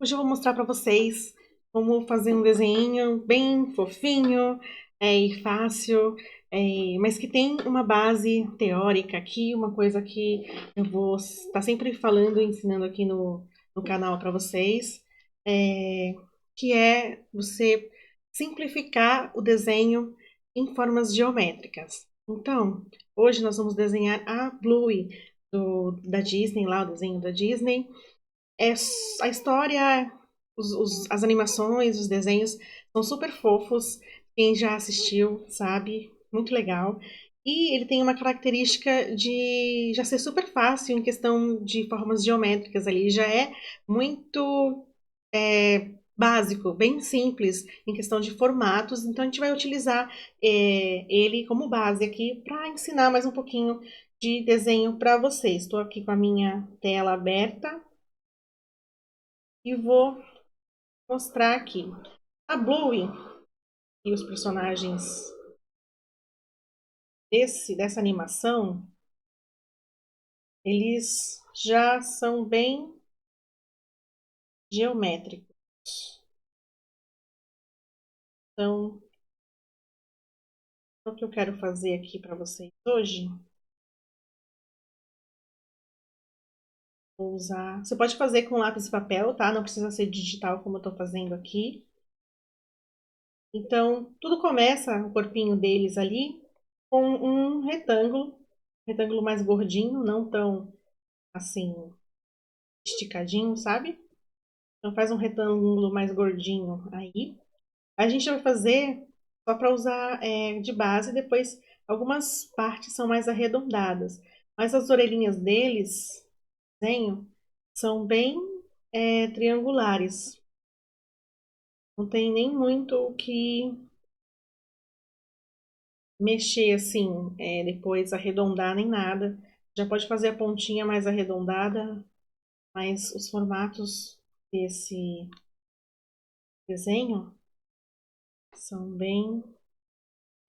Hoje eu vou mostrar para vocês como fazer um desenho bem fofinho e fácil, mas que tem uma base teórica aqui, uma coisa que eu vou estar sempre falando e ensinando aqui no canal para vocês, que é você simplificar o desenho em formas geométricas. Então, hoje nós vamos desenhar a Bluey da Disney, lá o desenho da Disney. A história, as animações, os desenhos são super fofos. Quem já assistiu sabe, muito legal. E ele tem uma característica de já ser super fácil em questão de formas geométricas ali. Já é muito básico, bem simples em questão de formatos. Então a gente vai utilizar ele como base aqui para ensinar mais um pouquinho de desenho para vocês. Estou aqui com a minha tela aberta e vou mostrar aqui. A Bluey e os personagens dessa animação, eles já são bem geométricos. Então, o que eu quero fazer aqui para vocês hoje, vou usar... Você pode fazer com lápis e papel, tá? Não precisa ser digital como eu estou fazendo aqui. Então, tudo começa, o corpinho deles ali, com um retângulo mais gordinho, não tão, assim, esticadinho, sabe? Então faz um retângulo mais gordinho aí. A gente vai fazer só para usar de base, depois algumas partes são mais arredondadas. Mas as orelhinhas deles, desenho, são bem triangulares. Não tem nem muito o que mexer assim, depois arredondar nem nada. Já pode fazer a pontinha mais arredondada, mas os formatos desse desenho são bem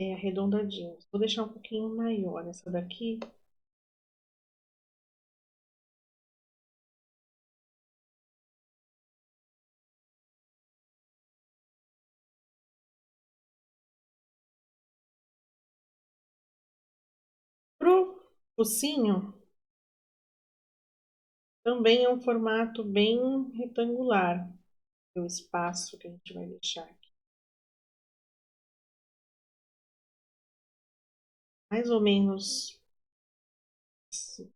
arredondadinhos. Vou deixar um pouquinho maior essa daqui. Pro focinho, também é um formato bem retangular. O espaço que a gente vai deixar aqui. Mais ou menos assim.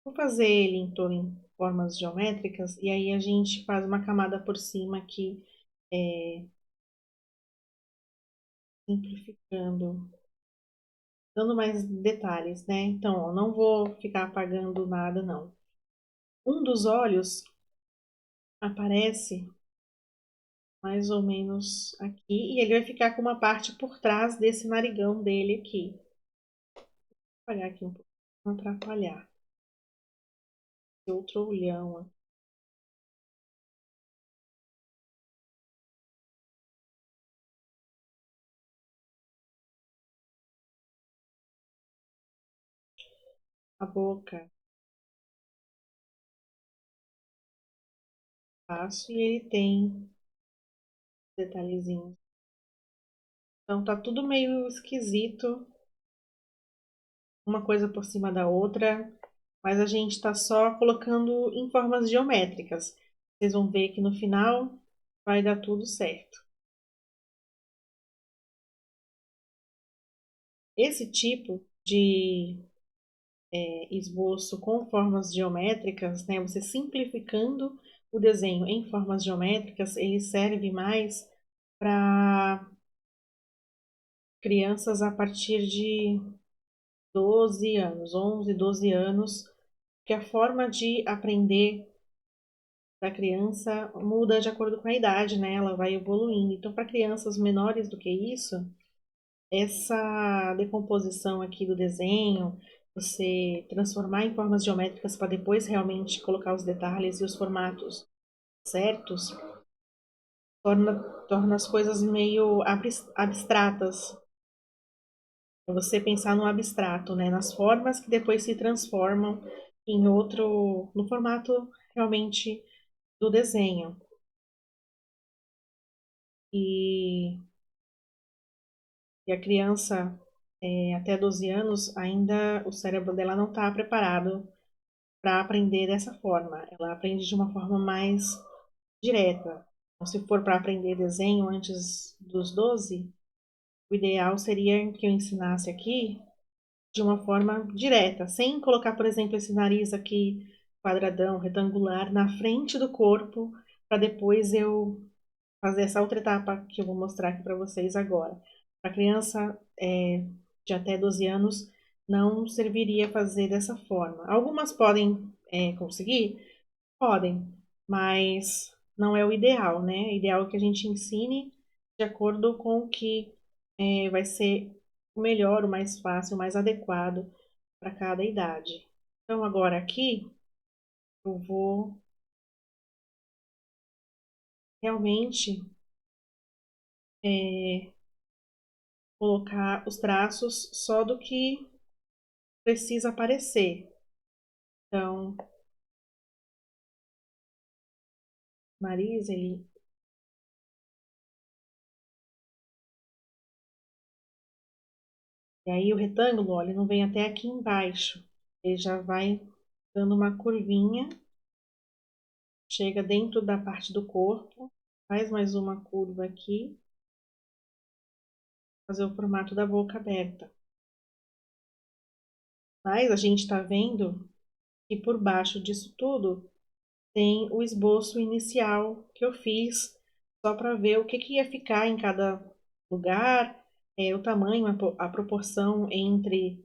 Vou fazer ele em formas geométricas e aí a gente faz uma camada por cima aqui, simplificando, dando mais detalhes, né? Então, ó, não vou ficar apagando nada, não. Um dos olhos aparece mais ou menos aqui, e ele vai ficar com uma parte por trás desse narigão dele aqui. Vou apagar aqui um pouco, para não atrapalhar. Outro olhão. A boca, faço, e ele tem detalhezinhos. Então tá tudo meio esquisito, uma coisa por cima da outra, mas a gente tá só colocando em formas geométricas. Vocês vão ver que no final vai dar tudo certo. Esse tipo de esboço com formas geométricas, né, você simplificando o desenho em formas geométricas, ele serve mais para crianças a partir de 12 anos, 11, 12 anos, que a forma de aprender da criança muda de acordo com a idade, né? Ela vai evoluindo. Então, para crianças menores do que isso, essa decomposição aqui do desenho, você transformar em formas geométricas para depois realmente colocar os detalhes e os formatos certos, torna as coisas meio abstratas. É você pensar no abstrato, né? Nas formas que depois se transformam em outro, no formato realmente do desenho. E, e a criança, até 12 anos, ainda o cérebro dela não está preparado para aprender dessa forma. Ela aprende de uma forma mais direta. Então, se for para aprender desenho antes dos 12, o ideal seria que eu ensinasse aqui de uma forma direta, sem colocar, por exemplo, esse nariz aqui quadradão, retangular, na frente do corpo, para depois eu fazer essa outra etapa que eu vou mostrar aqui para vocês agora. Para criança de até 12 anos, não serviria fazer dessa forma. Algumas podem conseguir? Podem, mas não é o ideal, né? O ideal é que a gente ensine de acordo com o que vai ser o melhor, o mais fácil, o mais adequado para cada idade. Então, agora aqui, eu vou realmente é, colocar os traços só do que precisa aparecer. Então, o nariz, ele. E aí, o retângulo, ó, ele não vem até aqui embaixo. Ele já vai dando uma curvinha, chega dentro da parte do corpo, faz mais uma curva aqui, fazer o formato da boca aberta. Mas a gente está vendo que por baixo disso tudo tem o esboço inicial que eu fiz, só para ver o que, que ia ficar em cada lugar, o tamanho, a proporção entre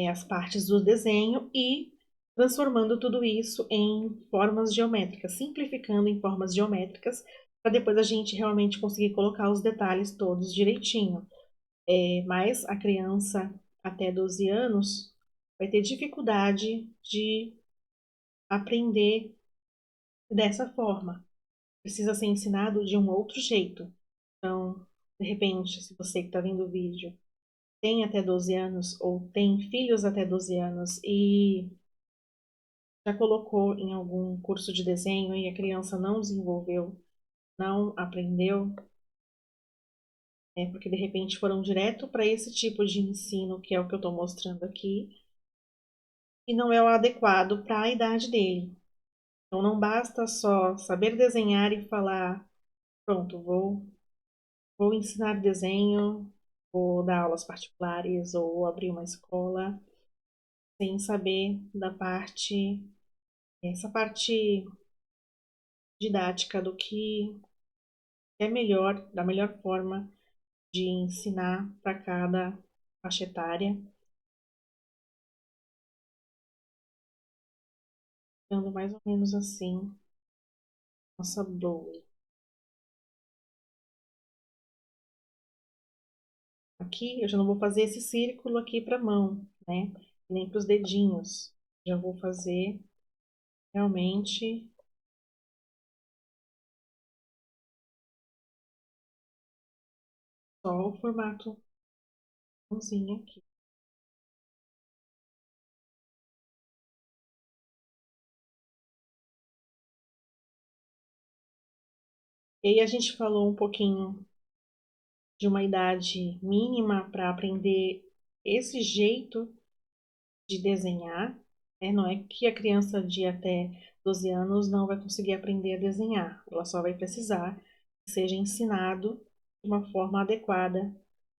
as partes do desenho e transformando tudo isso em formas geométricas, simplificando em formas geométricas, para depois a gente realmente conseguir colocar os detalhes todos direitinho. Mas a criança até 12 anos vai ter dificuldade de aprender dessa forma. Precisa ser ensinado de um outro jeito. Então, de repente, se você que está vendo o vídeo tem até 12 anos ou tem filhos até 12 anos e já colocou em algum curso de desenho e a criança não desenvolveu, não aprendeu, porque de repente foram direto para esse tipo de ensino, que é o que eu estou mostrando aqui, e não é o adequado para a idade dele. Então não basta só saber desenhar e falar, pronto, vou ensinar desenho, vou dar aulas particulares ou abrir uma escola, sem saber essa parte didática do que é melhor, da melhor forma de ensinar para cada faixa etária, dando mais ou menos assim nossa Blow. Aqui eu já não vou fazer esse círculo aqui para a mão, né? Nem para os dedinhos. Já vou fazer realmente só o formato mãozinha aqui. E aí a gente falou um pouquinho de uma idade mínima para aprender esse jeito de desenhar, né? Não é que a criança de até 12 anos não vai conseguir aprender a desenhar, ela só vai precisar que seja ensinado de uma forma adequada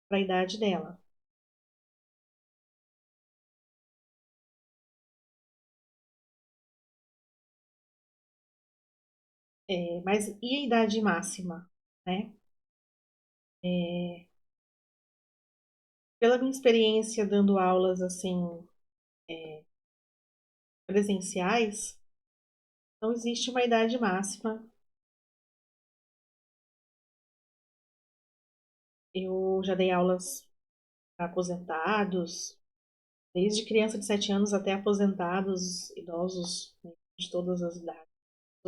para a idade dela. Mas e a idade máxima, né? É, pela minha experiência dando aulas assim presenciais, não existe uma idade máxima. Eu já dei aulas para aposentados, desde criança de 7 anos até aposentados, idosos, né, de todas as idades,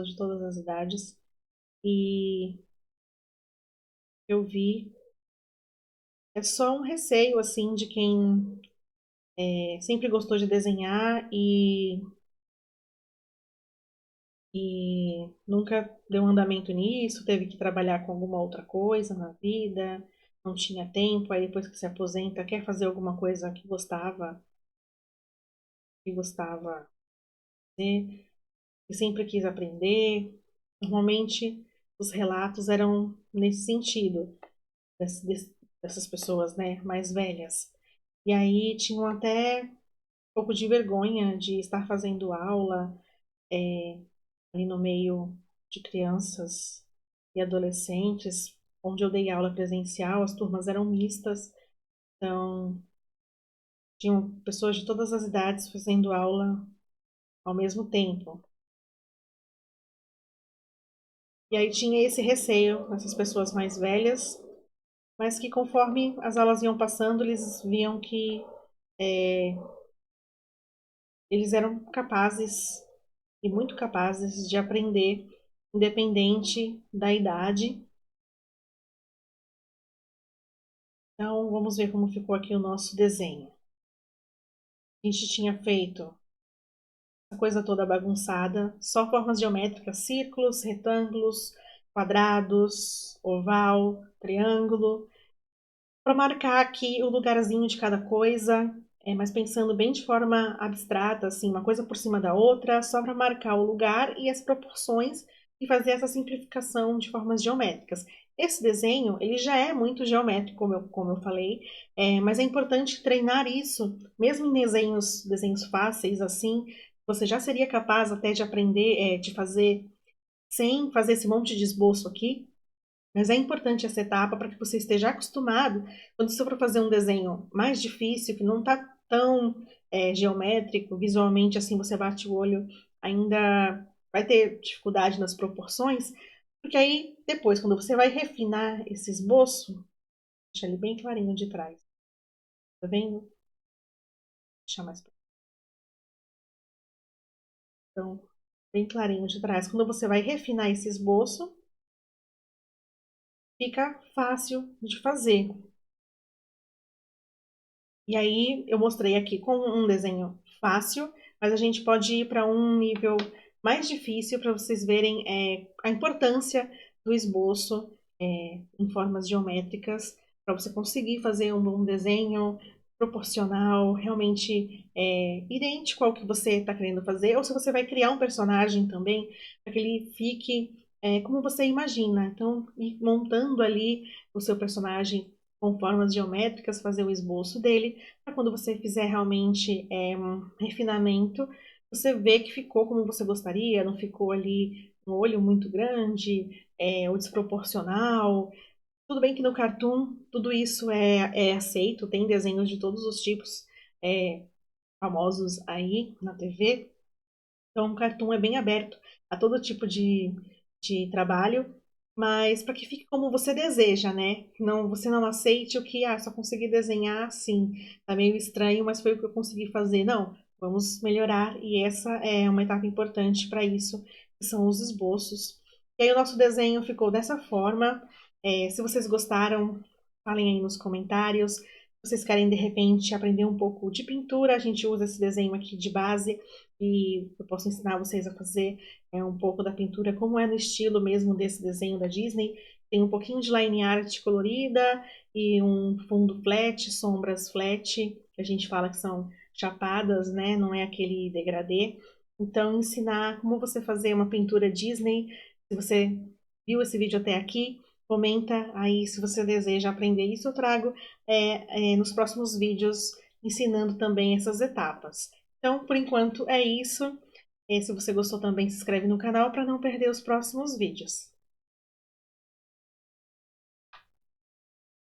de todas as idades. E eu vi É só um receio, assim, de quem sempre gostou de desenhar e nunca deu andamento nisso, teve que trabalhar com alguma outra coisa na vida, não tinha tempo, aí depois que se aposenta quer fazer alguma coisa que gostava de fazer, que sempre quis aprender. Normalmente os relatos eram nesse sentido, dessas pessoas, né, mais velhas. E aí tinham até um pouco de vergonha de estar fazendo aula ali no meio de crianças e adolescentes, onde eu dei aula presencial, as turmas eram mistas, então tinham pessoas de todas as idades fazendo aula ao mesmo tempo. E aí tinha esse receio nessas pessoas mais velhas, mas que conforme as aulas iam passando, eles viam que eles eram capazes e muito capazes de aprender, independente da idade. Então, vamos ver como ficou aqui o nosso desenho. A gente tinha feito a coisa toda bagunçada, só formas geométricas, círculos, retângulos, quadrados, oval, triângulo, para marcar aqui o lugarzinho de cada coisa, mas pensando bem de forma abstrata, assim, uma coisa por cima da outra, só para marcar o lugar e as proporções e fazer essa simplificação de formas geométricas. Esse desenho, ele já é muito geométrico, como eu falei, mas é importante treinar isso, mesmo em desenhos fáceis, assim, você já seria capaz até de aprender, de fazer, sem fazer esse monte de esboço aqui, mas é importante essa etapa para que você esteja acostumado, quando você for fazer um desenho mais difícil, que não está tão geométrico, visualmente assim você bate o olho, ainda vai ter dificuldade nas proporções, porque aí depois, quando você vai refinar esse esboço, deixa ele bem clarinho de trás, tá vendo? Deixa mais pra... Então, bem clarinho de trás. Quando você vai refinar esse esboço, fica fácil de fazer. E aí eu mostrei aqui com um desenho fácil, mas a gente pode ir para um nível mais difícil para vocês verem a importância do esboço em formas geométricas, para você conseguir fazer um bom desenho proporcional, realmente idêntico ao que você está querendo fazer, ou se você vai criar um personagem também, para que ele fique como você imagina. Então, ir montando ali o seu personagem com formas geométricas, fazer o esboço dele, para quando você fizer realmente um refinamento, você vê que ficou como você gostaria, não ficou ali um olho muito grande, ou desproporcional. Tudo bem que no Cartoon tudo isso é aceito, tem desenhos de todos os tipos famosos aí na TV, então, o Cartoon é bem aberto a todo tipo de trabalho, mas para que fique como você deseja, né? Não, você não aceite o que, só consegui desenhar assim, tá meio estranho, mas foi o que eu consegui fazer. Não, vamos melhorar, e essa é uma etapa importante para isso, que são os esboços. E aí o nosso desenho ficou dessa forma. Se vocês gostaram, falem aí nos comentários. Se vocês querem, de repente, aprender um pouco de pintura, a gente usa esse desenho aqui de base e eu posso ensinar vocês a fazer um pouco da pintura, como é no estilo mesmo desse desenho da Disney. Tem um pouquinho de line art colorida e um fundo flat, sombras flat, que a gente fala que são chapadas, né? Não é aquele degradê. Então, ensinar como você fazer uma pintura Disney. Se você viu esse vídeo até aqui, comenta aí se você deseja aprender isso. Eu trago nos próximos vídeos ensinando também essas etapas. Então, por enquanto é isso. Se você gostou também, se inscreve no canal para não perder os próximos vídeos.